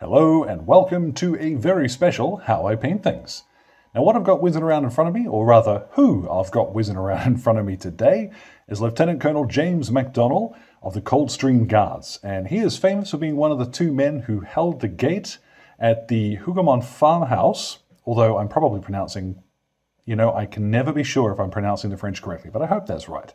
Hello and welcome to a very special How I Paint Things. Now what I've got whizzing around in front of me, or rather who I've got whizzing around in front of me today, is Lieutenant Colonel James MacDonell of the Coldstream Guards. And he is famous for being one of the two men who held the gate at the Hougoumont farmhouse, although I'm probably pronouncing, I can never be sure if I'm pronouncing the French correctly, but I hope that's right.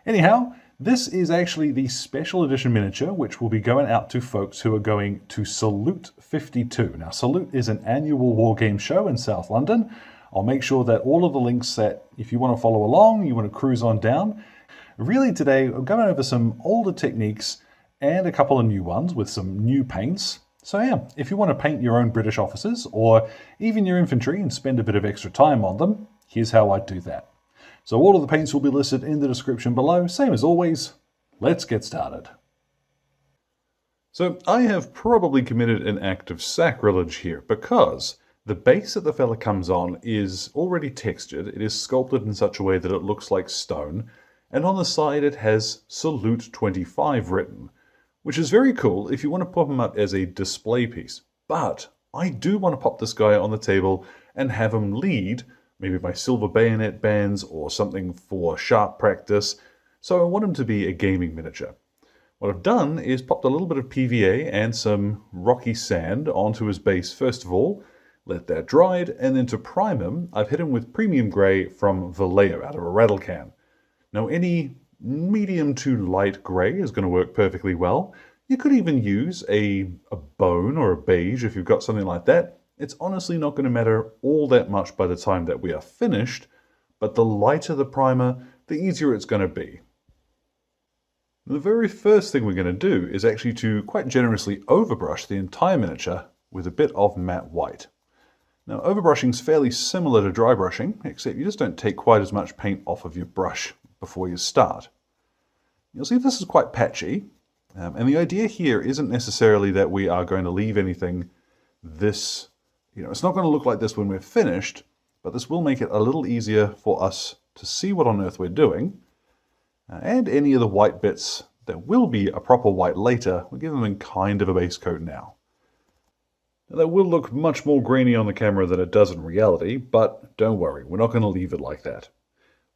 Anyhow, this is actually the special edition miniature which will be going out to folks who are going to Salute 52. Now, Salute is an annual war game show in South London. I'll make sure that all of the links that, if you want to follow along, you want to cruise on down. Really today, I'm going over some older techniques and a couple of new ones with some new paints. So yeah, if you want to paint your own British officers or even your infantry and spend a bit of extra time on them, here's how I do that. So all of the paints will be listed in the description below. Same as always, let's get started. So I have probably committed an act of sacrilege here because the base that the fella comes on is already textured. It is sculpted in such a way that it looks like stone. And on the side it has Salute 25 written, which is very cool if you want to pop him up as a display piece. But I do want to pop this guy on the table and have him lead maybe my silver bayonet bands or something for sharp practice. So I want him to be a gaming miniature. What I've done is popped a little bit of PVA and some rocky sand onto his base first of all, let that dry, and then to prime him, I've hit him with premium grey from Vallejo out of a rattle can. Now any medium to light grey is going to work perfectly well. You could even use a bone or a beige if you've got something like that. It's honestly not going to matter all that much by the time that we are finished, but the lighter the primer, the easier it's going to be. The very first thing we're going to do is actually to quite generously overbrush the entire miniature with a bit of matte white. Now overbrushing is fairly similar to dry brushing, except you just don't take quite as much paint off of your brush before you start. You'll see this is quite patchy, and the idea here isn't necessarily that we are going to leave anything this it's not going to look like this when we're finished, but this will make it a little easier for us to see what on earth we're doing. And any of the white bits that will be a proper white later, we'll give them in kind of a base coat now. Now that will look much more grainy on the camera than it does in reality, but don't worry, we're not going to leave it like that.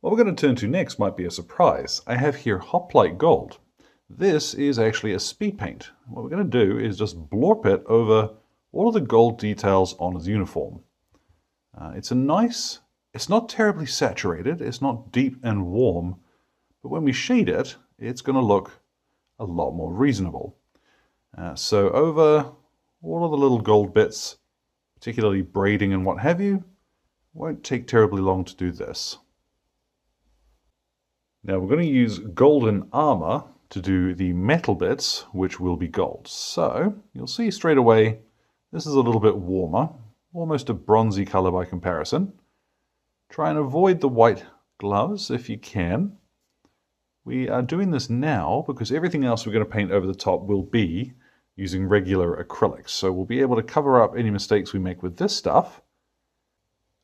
What we're going to turn to next might be a surprise. I have here Hoplite Gold. This is actually a speed paint. What we're going to do is just blorp it over all of the gold details on his uniform. It's not terribly saturated, it's not deep and warm, but when we shade it, it's going to look a lot more reasonable. So over all of the little gold bits, particularly braiding and what have you, won't take terribly long to do this. Now we're going to use golden armor to do the metal bits, which will be gold. So you'll see straight away, this is a little bit warmer, almost a bronzy color by comparison. Try and avoid the white gloves if you can. We are doing this now because everything else we're going to paint over the top will be using regular acrylics. So we'll be able to cover up any mistakes we make with this stuff.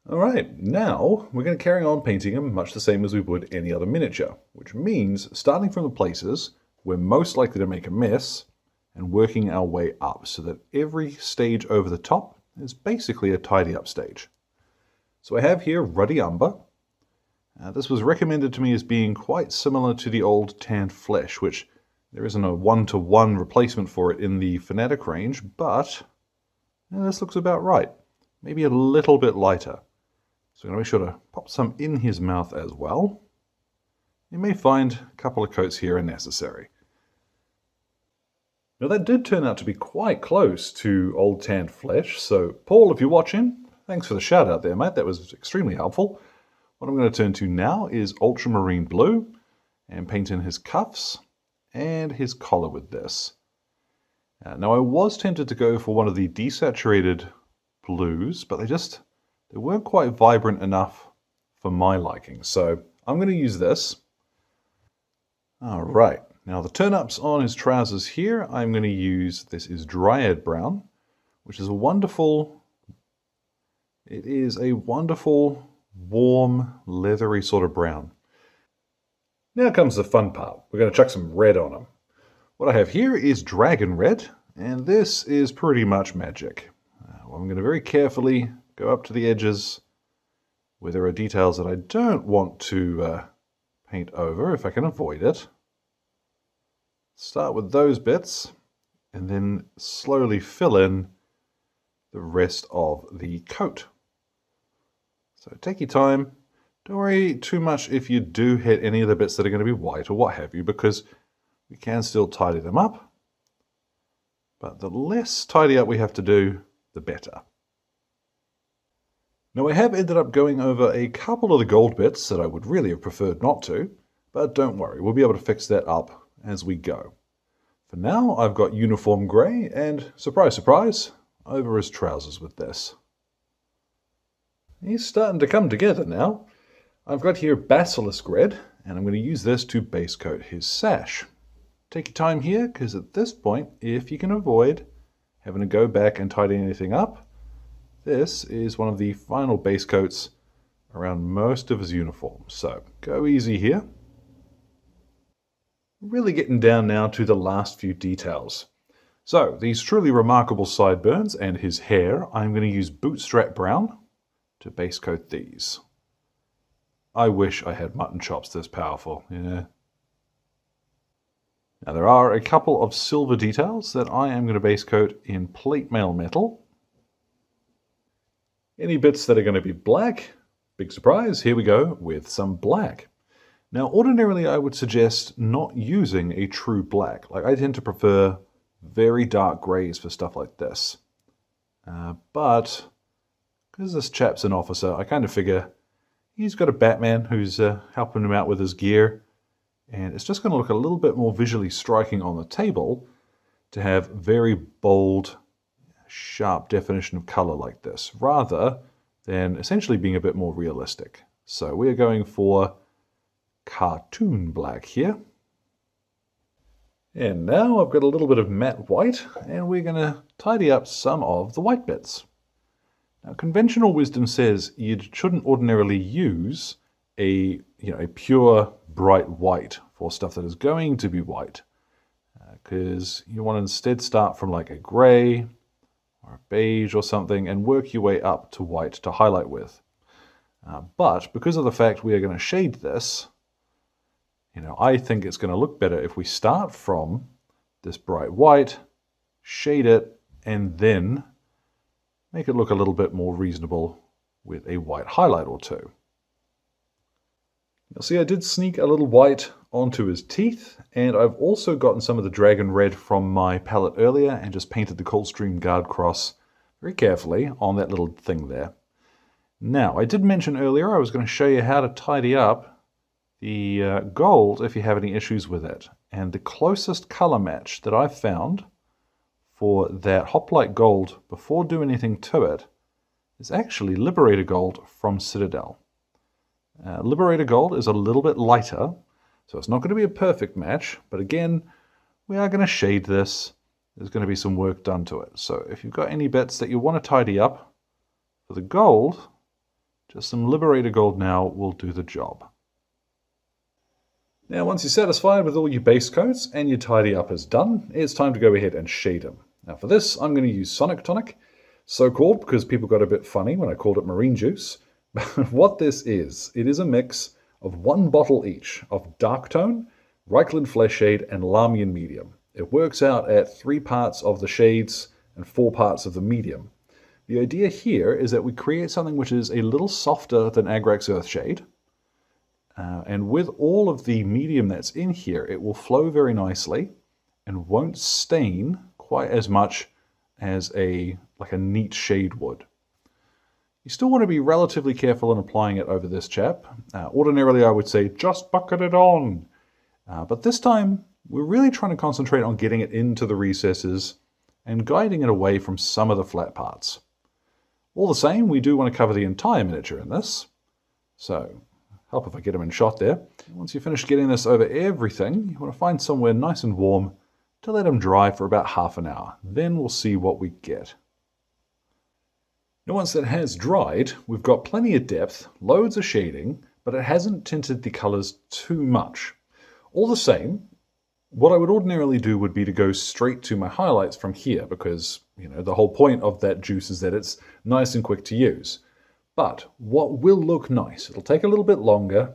All right, now we're going to carry on painting them much the same as we would any other miniature, which means starting from the places we're most likely to make a mess and working our way up so that every stage over the top is basically a tidy up stage. So I have here Ruddy Umber. This was recommended to me as being quite similar to the old tanned flesh, which there isn't a one-to-one replacement for it in the Fanatic range, but this looks about right. Maybe a little bit lighter. So I'm going to make sure to pop some in his mouth as well. You may find a couple of coats here are necessary. Now that did turn out to be quite close to old tanned flesh, so Paul, if you're watching, thanks for the shout out there, mate. That was extremely helpful. What I'm going to turn to now is Ultramarine blue and paint in his cuffs and his collar with this. Now I was tempted to go for one of the desaturated blues, but they weren't quite vibrant enough for my liking, so I'm going to use this. All right. Now the turn-ups on his trousers here, I'm going to use, this is Dryad brown, which is a wonderful, warm, leathery sort of brown. Now comes the fun part. We're going to chuck some red on him. What I have here is Dragon Red. And this is pretty much magic. I'm going to very carefully go up to the edges where there are details that I don't want to paint over if I can avoid it. Start with those bits and then slowly fill in the rest of the coat. So take your time. Don't worry too much if you do hit any of the bits that are going to be white or what have you, because we can still tidy them up. But the less tidy up we have to do, the better. Now I have ended up going over a couple of the gold bits that I would really have preferred not to, but don't worry, we'll be able to fix that up as we go. For now, I've got uniform grey and, surprise, surprise, over his trousers with this. He's starting to come together now. I've got here Basilisk Red, and I'm going to use this to base coat his sash. Take your time here, because at this point, if you can avoid having to go back and tidy anything up, this is one of the final base coats around most of his uniform. So go easy here. Really getting down now to the last few details. So these truly remarkable sideburns and his hair, I'm going to use Bootstrap Brown to base coat these. I wish I had mutton chops this powerful, yeah. Now there are a couple of silver details that I am going to base coat in plate mail metal. Any bits that are going to be black, big surprise, here we go with some black. Now ordinarily I would suggest not using a true black. Like I tend to prefer very dark greys for stuff like this. But because this chap's an officer, I kind of figure he's got a Batman who's helping him out with his gear, and it's just going to look a little bit more visually striking on the table to have very bold, sharp definition of color like this, rather than essentially being a bit more realistic. So we're going for cartoon black here. And now I've got a little bit of matte white, and we're going to tidy up some of the white bits. Now, conventional wisdom says you shouldn't ordinarily use a pure bright white for stuff that is going to be white, because you want to instead start from like a gray or a beige or something and work your way up to white to highlight with. But because of the fact we are going to shade this, I think it's going to look better if we start from this bright white, shade it, and then make it look a little bit more reasonable with a white highlight or two. Now see, I did sneak a little white onto his teeth, and I've also gotten some of the dragon red from my palette earlier and just painted the Coldstream Guard Cross very carefully on that little thing there. Now, I did mention earlier I was going to show you how to tidy up the gold if you have any issues with it. And the closest color match that I've found for that Hoplite gold before doing anything to it is actually Liberator Gold from Citadel. Liberator Gold is a little bit lighter, so it's not going to be a perfect match, but again, we are going to shade this. There's going to be some work done to it. So if you've got any bits that you want to tidy up for the gold, just some Liberator Gold now will do the job. Now once you're satisfied with all your base coats and your tidy up is done, it's time to go ahead and shade them. Now for this, I'm going to use Sonic Tonic, so called because people got a bit funny when I called it marine juice. But what this is, it is a mix of one bottle each of Dark Tone, Reikland Flesh Shade, and Lamian Medium. It works out at 3 parts of the shades and 4 parts of the medium. The idea here is that we create something which is a little softer than Agrax Earthshade, and with all of the medium that's in here, it will flow very nicely and won't stain quite as much as a neat shade would. You still want to be relatively careful in applying it over this chap. Ordinarily, I would say just bucket it on. But this time, we're really trying to concentrate on getting it into the recesses and guiding it away from some of the flat parts. All the same, we do want to cover the entire miniature in this. So, help if I get them in shot there. Once you finish getting this over everything, you want to find somewhere nice and warm to let them dry for about half an hour. Then we'll see what we get. Now once that has dried, we've got plenty of depth, loads of shading, but it hasn't tinted the colors too much. All the same, What I would ordinarily do would be to go straight to my highlights from here because, the whole point of that juice is that it's nice and quick to use. But what will look nice, it'll take a little bit longer,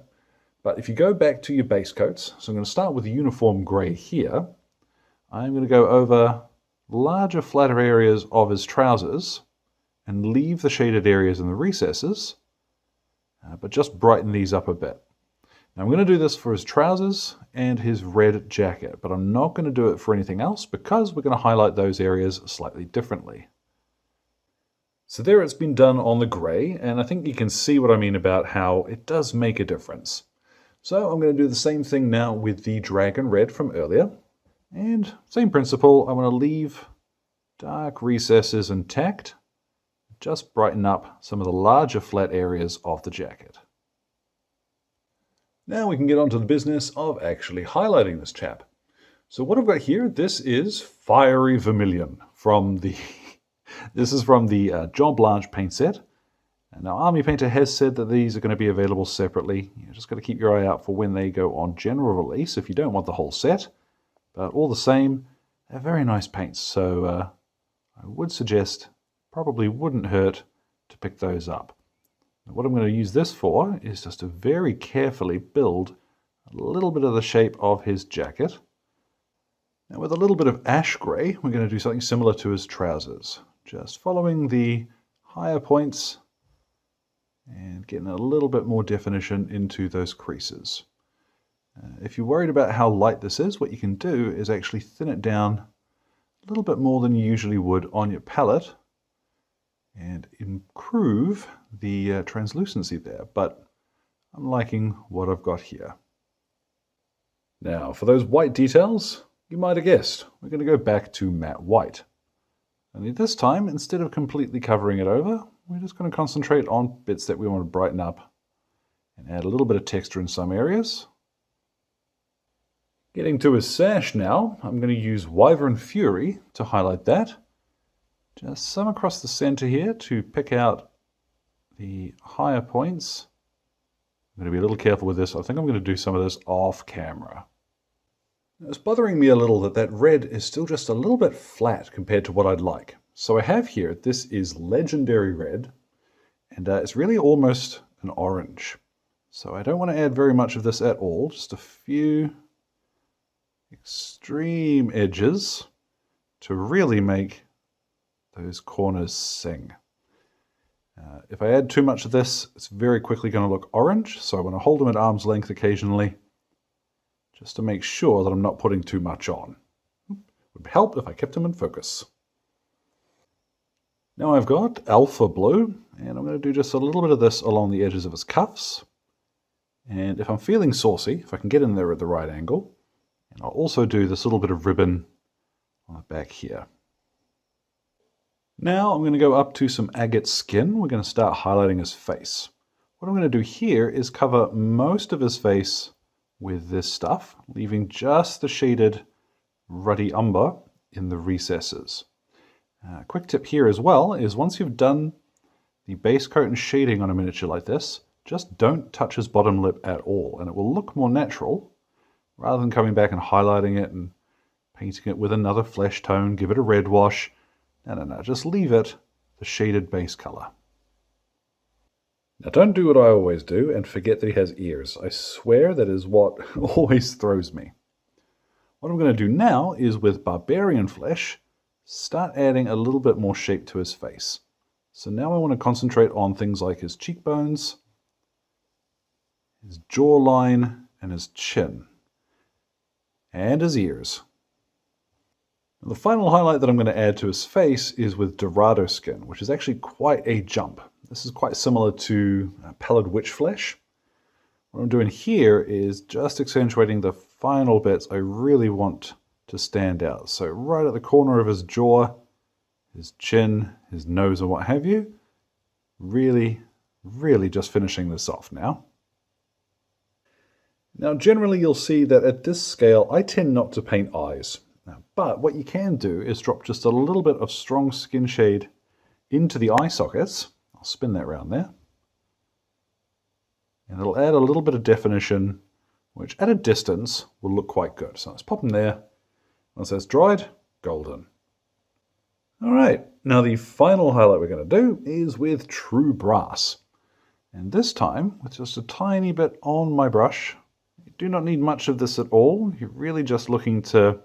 but if you go back to your base coats, so I'm going to start with the uniform grey here, I'm going to go over larger, flatter areas of his trousers and leave the shaded areas in the recesses, but just brighten these up a bit. Now I'm going to do this for his trousers and his red jacket, but I'm not going to do it for anything else because we're going to highlight those areas slightly differently. So there it's been done on the grey, and I think you can see what I mean about how it does make a difference. So I'm going to do the same thing now with the dragon red from earlier, and same principle, I want to leave dark recesses intact, just brighten up some of the larger flat areas of the jacket. Now we can get on to the business of actually highlighting this chap. So what I've got here, this is Fiery Vermilion from the this is from the John Blanche paint set. And now Army Painter has said that these are going to be available separately. You just got to keep your eye out for when they go on general release if you don't want the whole set. But all the same, they're very nice paints, so I would suggest, probably wouldn't hurt to pick those up. What I'm going to use this for is just to very carefully build a little bit of the shape of his jacket. Now with a little bit of ash grey, we're going to do something similar to his trousers. Just following the higher points and getting a little bit more definition into those creases. If you're worried about how light this is, what you can do is actually thin it down a little bit more than you usually would on your palette and improve the translucency there, but I'm liking what I've got here. Now for those white details, you might have guessed, we're going to go back to matte white. Only this time, instead of completely covering it over, we're just going to concentrate on bits that we want to brighten up and add a little bit of texture in some areas. Getting to his sash now, I'm going to use Wyvern Fury to highlight that. Just some across the center here to pick out the higher points. I'm going to be a little careful with this. I think I'm going to do some of this off camera. It's bothering me a little that red is still just a little bit flat compared to what I'd like. So I have here, this is Legendary Red, and it's really almost an orange. So I don't want to add very much of this at all, just a few extreme edges to really make those corners sing. If I add too much of this, it's very quickly going to look orange, so I want to hold them at arm's length occasionally, just to make sure that I'm not putting too much on. It would help if I kept them in focus. Now I've got Alpha Blue, and I'm going to do just a little bit of this along the edges of his cuffs. And if I'm feeling saucy, if I can get in there at the right angle, and I'll also do this little bit of ribbon on the back here. Now I'm going to go up to some agate skin. We're going to start highlighting his face. What I'm going to do here is cover most of his face with this stuff, leaving just the shaded Ruddy Umber in the recesses. Quick tip here as well is once you've done the base coat and shading on a miniature like this, just don't touch his bottom lip at all, and it will look more natural rather than coming back and highlighting it and painting it with another flesh tone, give it a red wash. No, just leave it the shaded base color. Now don't do what I always do and forget that he has ears. I swear that is what always throws me. What I'm going to do now is with Barbarian flesh, start adding a little bit more shape to his face. So now I want to concentrate on things like his cheekbones, his jawline, and his chin, and his ears. The final highlight that I'm going to add to his face is with Dorado skin, which is actually quite a jump. This is quite similar to Pallid Witch flesh. What I'm doing here is just accentuating the final bits I really want to stand out. So right at the corner of his jaw, his chin, his nose, and what have you. Really just finishing this off now. Now generally you'll see that at this scale I tend not to paint eyes. But what you can do is drop just a little bit of strong skin shade into the eye sockets. I'll spin that around there. And it'll add a little bit of definition which at a distance will look quite good. So let's pop them there. Once that's dried, golden. All right, now the final highlight we're going to do is with true brass. And this time, with just a tiny bit on my brush, you do not need much of this at all. You're really just looking to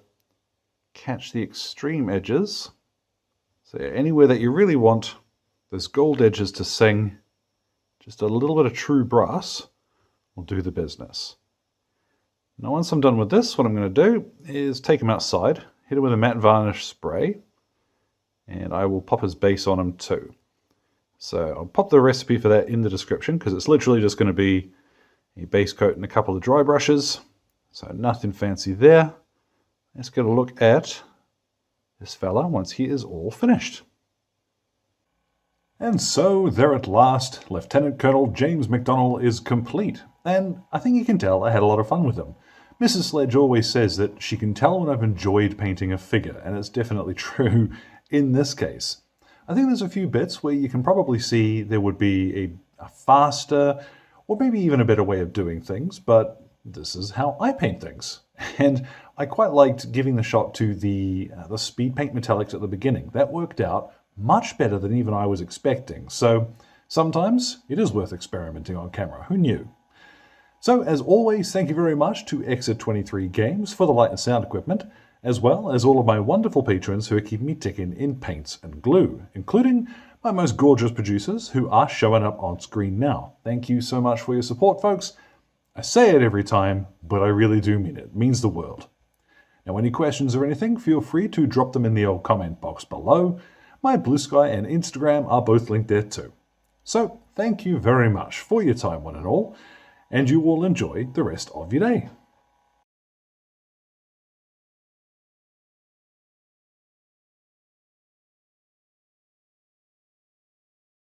catch the extreme edges. So anywhere that you really want those gold edges to sing, just a little bit of true brass will do the business. Now once I'm done with this, what I'm going to do is take him outside, hit him with a matte varnish spray, and I will pop his base on him too. So I'll pop the recipe for that in the description because it's literally just going to be a base coat and a couple of dry brushes. So nothing fancy there. Let's get a look at this fella once he is all finished. And so there at last, Lieutenant Colonel James MacDonell is complete. And I think you can tell I had a lot of fun with him. Mrs. Sledge always says that she can tell when I've enjoyed painting a figure, and it's definitely true in this case. I think there's a few bits where you can probably see there would be a faster or maybe even a better way of doing things, but this is how I paint things. And I quite liked giving the shot to the Speedpaint metallics at the beginning. That worked out much better than even I was expecting. So sometimes it is worth experimenting on camera. Who knew? So as always, thank you very much to Exit 23 Games for the light and sound equipment, as well as all of my wonderful patrons who are keeping me ticking in paints and glue, including my most gorgeous producers who are showing up on screen now. Thank you so much for your support, folks. I say it every time, but I really do mean it. It means the world. Now, any questions or anything, feel free to drop them in the old comment box below. My Blue Sky and Instagram are both linked there too. So, thank you very much for your time, one and all, and you all enjoy the rest of your day.